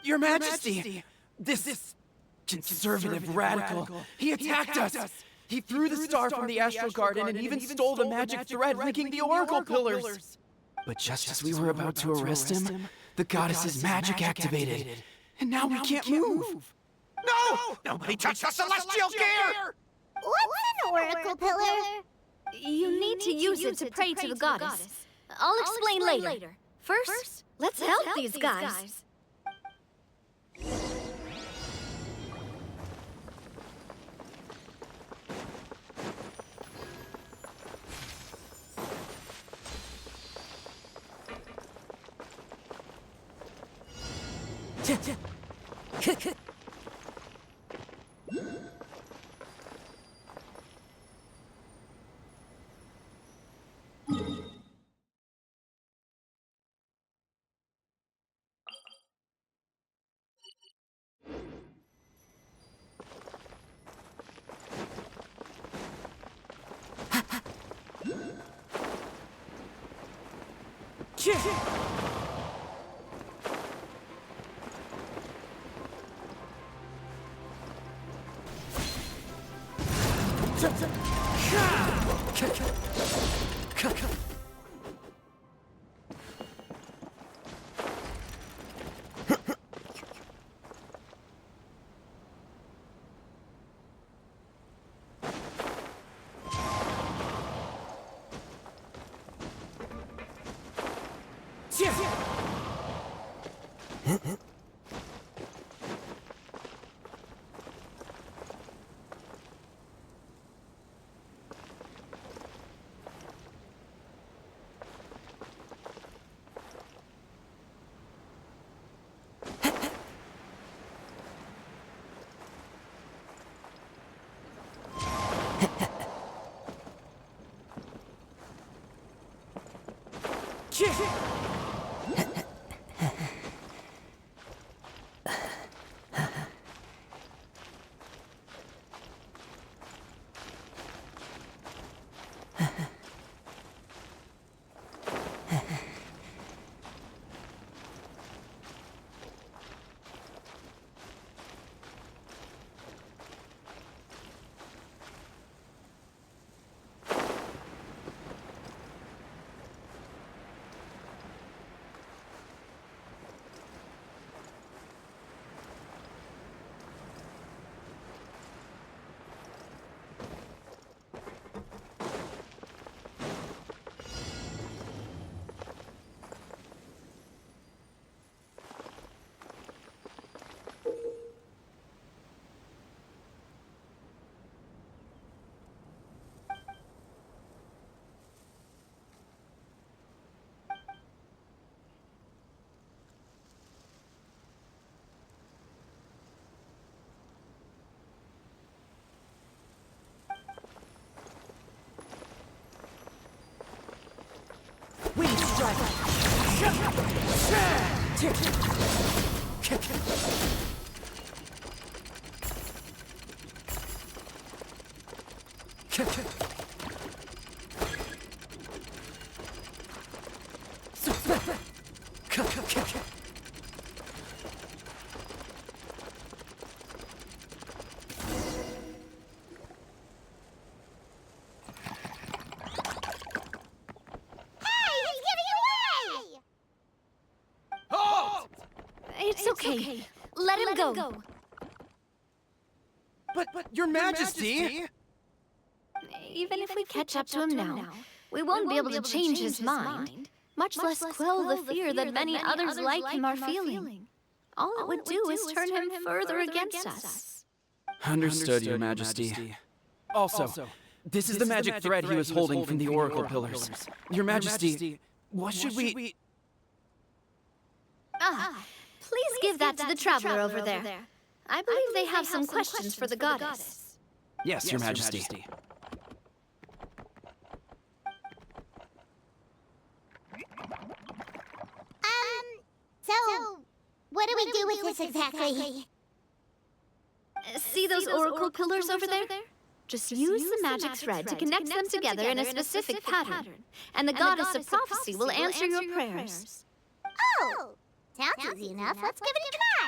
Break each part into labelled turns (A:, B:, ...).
A: Your Majesty! This conservative radical, he attacked us! He threw the star from the Astral Garden and even stole the magic thread linking the Oracle Pillars! But just as we were about to arrest him, the goddess's magic activated. And now we can't move!
B: No! Nobody touch the celestial gear!
C: What's an oracle pillar?
D: You need to use it to pray to the goddess. I'll explain later. First, let's help these guys.
A: Wind strike!
D: It's okay. Let him go.
A: But Your Majesty!
D: Even if we catch up to him now, we won't be able to change his mind, much less quell the fear that many others like him are feeling. All it would do is turn him further against us.
A: Understood, Your Majesty. Also, this is the magic thread he was holding from the Oracle Pillars. Your Majesty, what should we...
D: Please give that to the traveler over there. I believe they have some questions for the goddess.
A: Yes, Your Majesty.
C: So, what do we do with this exactly?
D: See those oracle pillars over there? Just use the magic thread to connect them together in a specific pattern, and the goddess of prophecy will answer your prayers.
C: Oh! Sounds easy enough. Let's give it a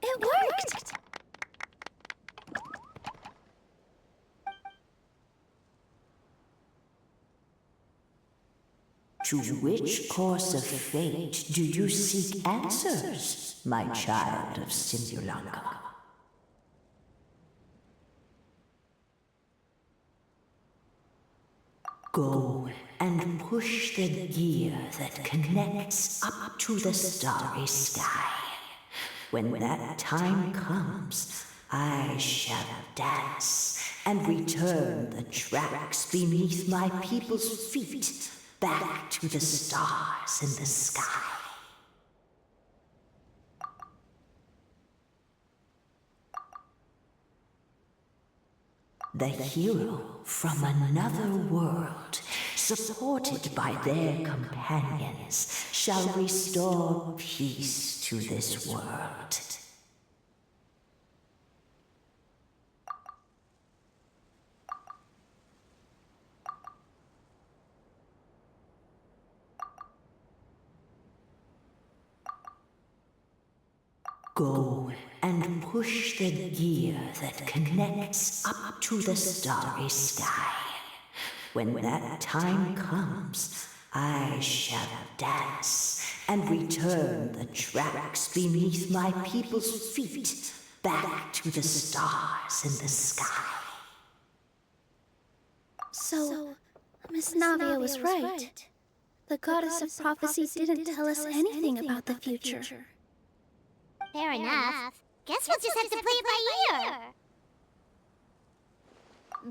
D: It worked!
E: To which course of fate do you seek answers, my child of Simbulanka? Go and push the gear that connects up to the starry sky. When that time comes, I shall dance and return the tracks beneath my people's feet back to the stars in the sky. The hero from another world, supported by their companions, shall restore peace to this world. Go and push the gear that connects up to the starry sky. When that time comes, I shall dance and return the tracks beneath my people's feet back to the stars in the sky.
D: So, Miss Navia was right. The goddess of prophecy didn't tell us anything about the future.
C: Fair enough. Guess we'll just have to play it by ear.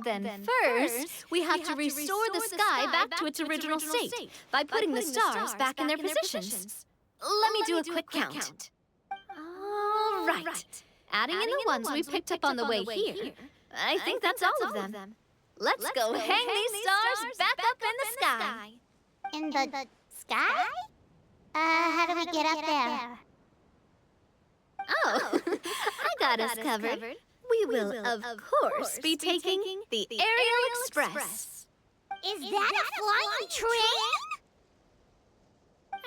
D: Then first, we have to restore the sky back to its original state by putting the stars back in their positions. Let me do a quick count. All right. Adding in the ones we picked up on the way here, I think that's all of them. Let's go hang these stars back up in the sky.
C: In the sky? How do we get up there?
D: Oh, I got us covered. We will, of course, be taking the Aerial Express.
C: Is that a flying train?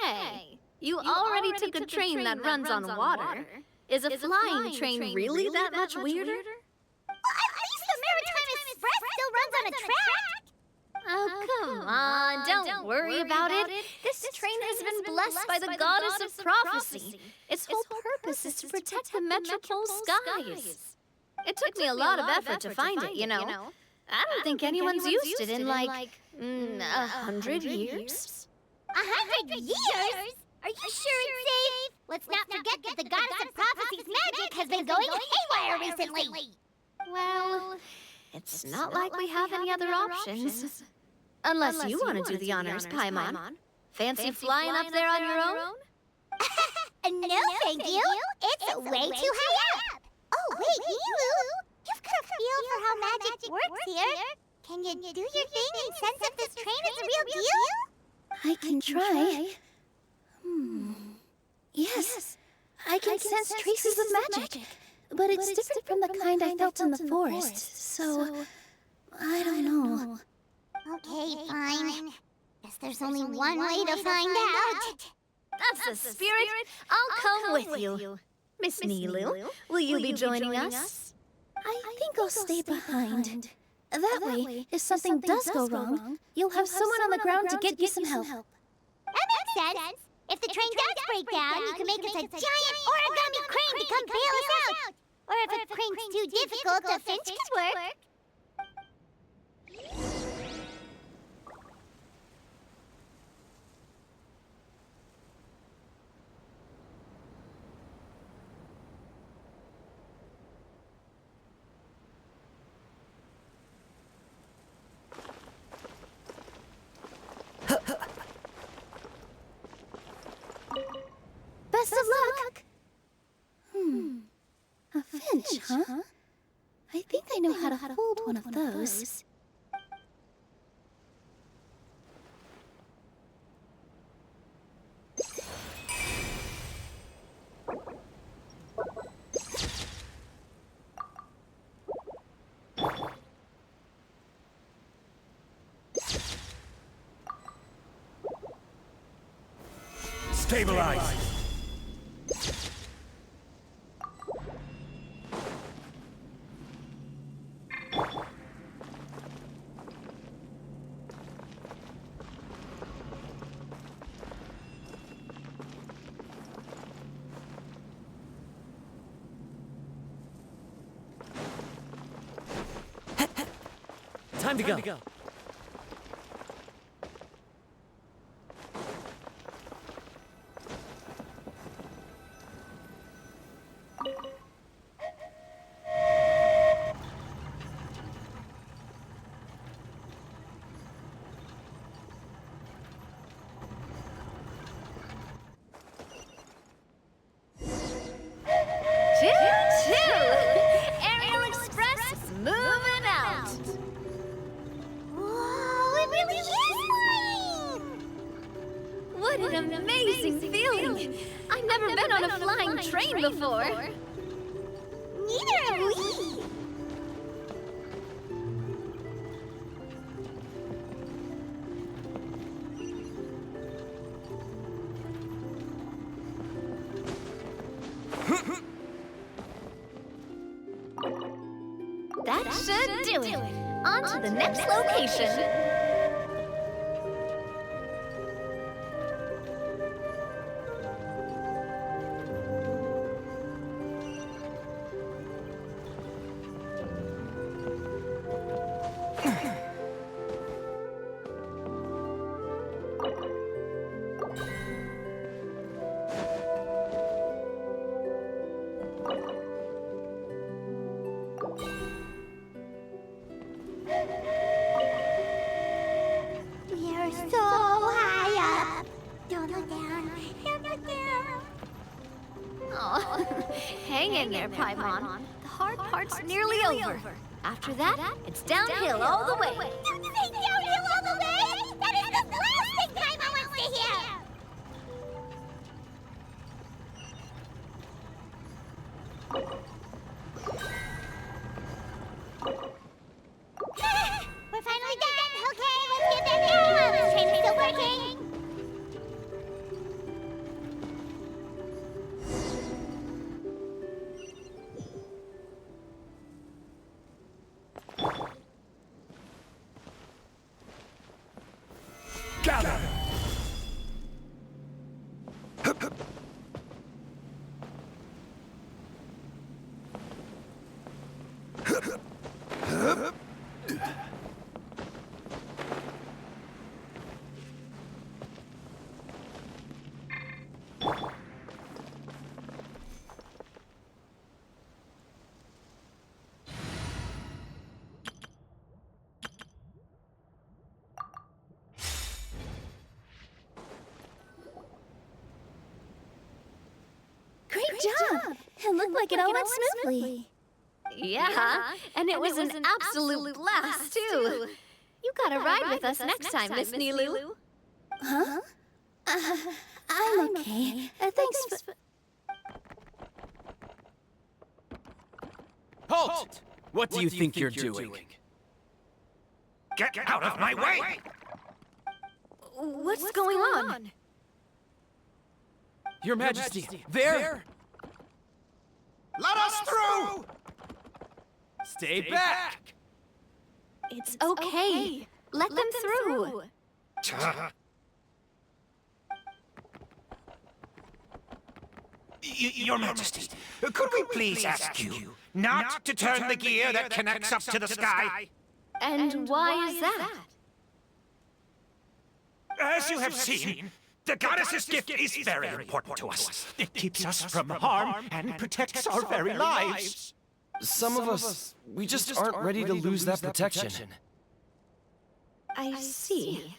D: Hey, you already took a train that runs on water. Is a flying train really that much weirder?
C: Well, at least the Maritime Express still runs on a track.
D: Oh, come on, don't worry about it. This train has been blessed by the goddess of prophecy. Its whole purpose purpose is to protect the Metropole skies. It took me a lot of effort to find it, you know. I don't think anyone's used it in, like, 100 years.
C: 100 years? Are you sure it's safe? Let's not forget that the goddess of prophecy's magic has been going haywire recently.
D: Well, it's not like we have any other options. Unless you want to do the honors, Paimon. Fancy flying up there on your own?
C: No, thank you. It's way too high up. Oh, wait, Nilu. You've got a feel for how magic works here. Can you do your thing and sense if this train is a real deal?
F: I can try. Yes, I can sense traces of magic, but it's different from the kind I felt in the forest, so I don't know.
C: Okay, fine. Guess there's only one way to find out.
D: That's the spirit. I'll come with you. Miss Nilu, will you be joining us?
F: I think I'll stay behind. That way, if something does go wrong, you'll have someone on the ground to get you some help.
C: That makes sense. If the train does break down, you can make us a giant origami crane to come bail us out. Or if a crane's too difficult, a finch could work.
F: Best of luck! A finch, huh? I think I know how to hold one of those.
B: Stabilize!
A: Time to go.
D: Aerial Express is moving out.
C: Whoa, it really is flying!
D: What an amazing feeling. I've never been on a flying train before.
C: Neither have we.
D: That should do it. On to the next location.
C: We're so high up. Don't look down. Don't look down.
D: Oh, hang in there, Paimon. The hard part's nearly over. After that, it's downhill all the way.
C: Don't say downhill all the way. That is the last thing Paimon wants to hear. We're finally done. Okay, let's get back down. This train is still working.
F: It looked like it all went smoothly.
D: Yeah, and it was an absolute blast, too. You gotta ride with us next time, Miss Nilu.
F: Huh? I'm okay. Thanks for...
A: Halt! What do you think you're doing?
B: Get out of my way!
D: What's going on?
A: Your Majesty, there!
B: Let us through!
A: Stay back!
D: It's okay. Let them through.
B: Your Majesty, could we please ask you not to turn the gear that connects up to the sky?
D: And why is that?
B: As you have seen, the goddess's gift is very important to us. It keeps us from harm and protects our very lives.
A: Some of us, we just aren't ready to lose that protection.
D: I see.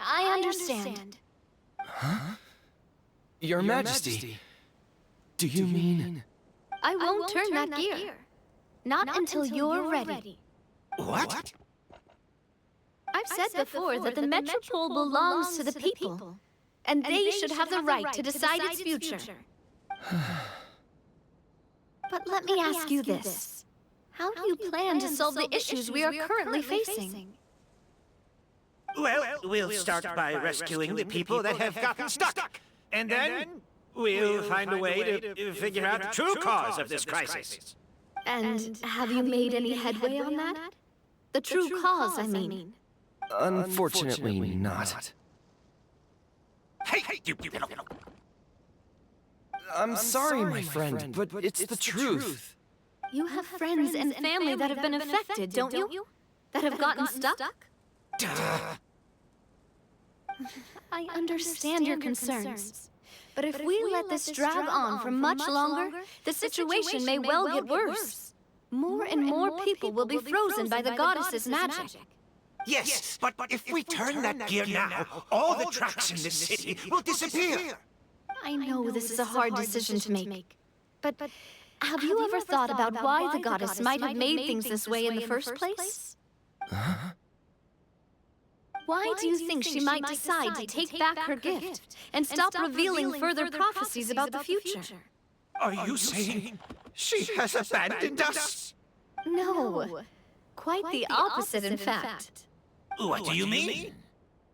D: I understand.
A: Huh? Your Majesty, do you mean...
D: I won't turn that gear. Not until you're ready.
B: What?
D: I've said before that the Metropole belongs to the people, and they should have the right to decide its future. But let me ask you this. How do you plan to solve the issues we are currently facing?
B: Well, we'll start by rescuing the people that have gotten stuck. And then we'll find a way to figure out the true cause of this crisis.
D: And have you made any headway on that? The true cause, I mean.
A: Unfortunately not.
B: Hey, you...
A: I'm sorry, my friend, but it's the truth.
D: You have friends and family that have been affected, don't you? That have gotten stuck? I understand your concerns. But if we let this drag on for much longer, the situation may well get worse. More and more people will be frozen by the goddess's magic.
B: Yes, but if we turn that gear now, all the tracks in this city will disappear.
D: I know this is a hard decision to make. But have you ever thought about why the goddess might have made things this way in the first place? Why do you think she might decide to take back her gift and stop revealing further prophecies about the future?
B: Are you saying she has abandoned us?
D: No. Quite the opposite, in fact.
B: What do you mean?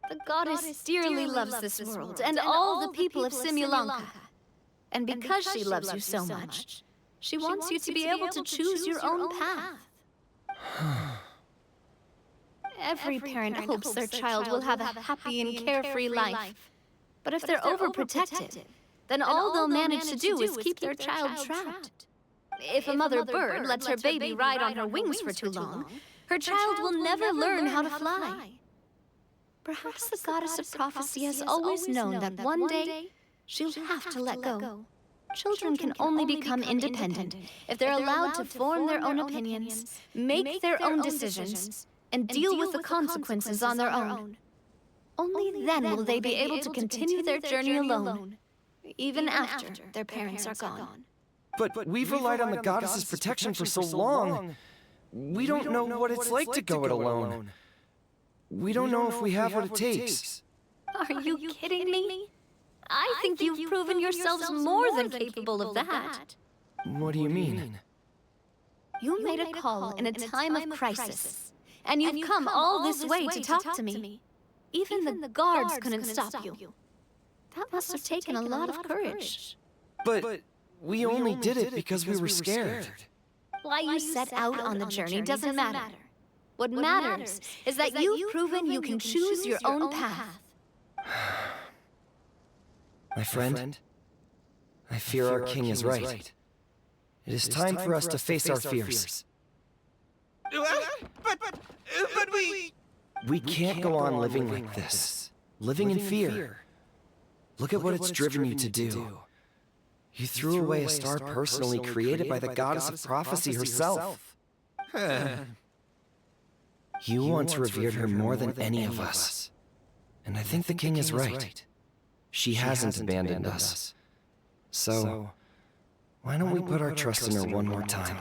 D: The goddess dearly loves this world and all the people of Simulanka. And because she loves you so much, she wants you to be able to choose your own path. Every parent hopes their child will have a happy and carefree life. But if they're overprotected, then all they'll manage to do is keep their child trapped. If a mother bird lets her baby ride on her wings for too long, her child will never learn how to fly. Perhaps the goddess of prophecy has always known that one day she'll have to let go. Children can only become independent if they're allowed to form their own opinions, make their own decisions, and deal with the consequences on their own. Only then will they be able to continue their journey alone, even after their parents are gone.
A: But we've relied on the goddess's protection for so long. We don't know what it's like to go it alone. We don't know if we have what it takes.
D: Are you kidding me? I think you've proven yourselves more than capable of that.
A: What do you mean?
D: You made a call in a time of crisis, and you've come all this way to talk to me. Even the guards couldn't stop you. That must have taken a lot of courage.
A: But we only did it because we were scared.
D: Why you set out on the journey doesn't matter. What matters is that you've proven you can choose your own path.
A: My friend, I fear our king is right. It is time for us to face our fears.
B: But we...
A: We can't go on living like this. Living in fear. Look at what it's driven you to do. You threw away a star personally created by the goddess of prophecy herself. You once revered her more than any of us. And I think the king is right. She hasn't abandoned us. So, Why don't we put our trust in her one more time?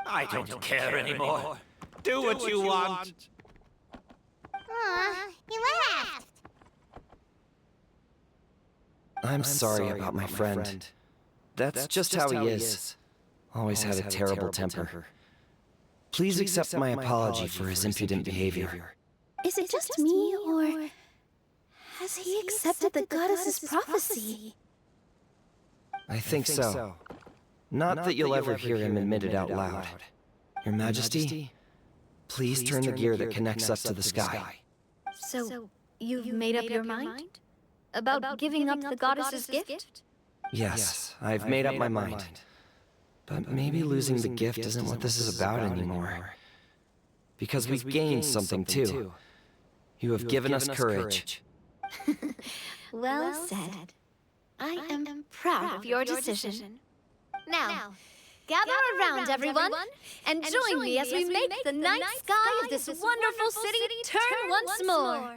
B: I don't care anymore. Do what you want.
C: Aw, he laughed.
A: I'm sorry about my friend. That's just how he is. Always had a terrible temper. Please accept my apology for his impudent behavior.
F: Is it just me, or has he accepted the goddess's prophecy?
A: I think so. Not that you'll ever hear him admit it out loud. Your Majesty, please turn the gear that connects us to the sky.
D: So, you've made up your mind? About giving up the goddess's gift?
A: Yes, I've made up my mind. But maybe losing the gift isn't what this is about anymore. Because we've gained something too. You have given us courage.
D: Well said. I am proud of your decision. Now, gather around, everyone, and join me as we make the night sky of this wonderful city turn once more.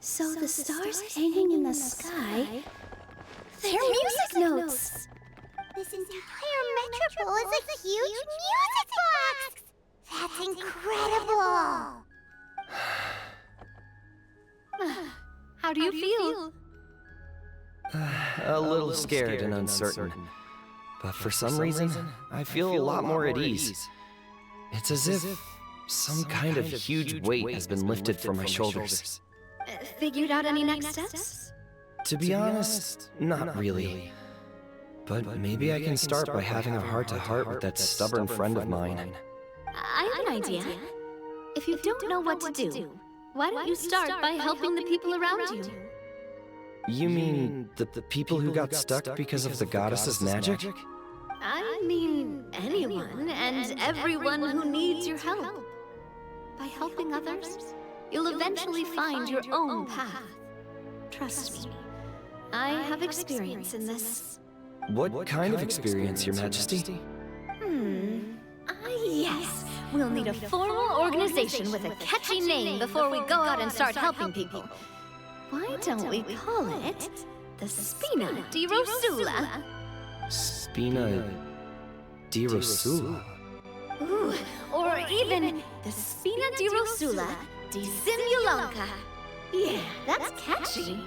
F: So the stars hanging in the sky, they're music notes!
C: This entire metropole is a huge music box! That's incredible!
D: How do you feel?
A: A little scared and uncertain. But for some reason, I feel a lot more at ease. It's as if some kind of huge weight has been lifted from my shoulders.
D: Figured out any next steps?
A: To be honest, not really. But maybe I can start by having a heart-to-heart with that stubborn friend of mine.
D: I have an idea. If you don't know what to do, why don't you start by helping the people around you?
A: You mean the people who got stuck because of the goddess's magic?
D: I mean anyone and everyone who needs your help. By helping others, you'll eventually find your own path. Trust me, I have experience in this.
A: What kind of experience, Your Majesty?
D: Yes. We'll need a formal organization with a catchy name before we go out and start helping people. Why don't we call it the Spina di Rosula?
A: Spina di Rosula?
D: Ooh, or even the Spina di Rosula di Simulanka. Yeah, that's catchy.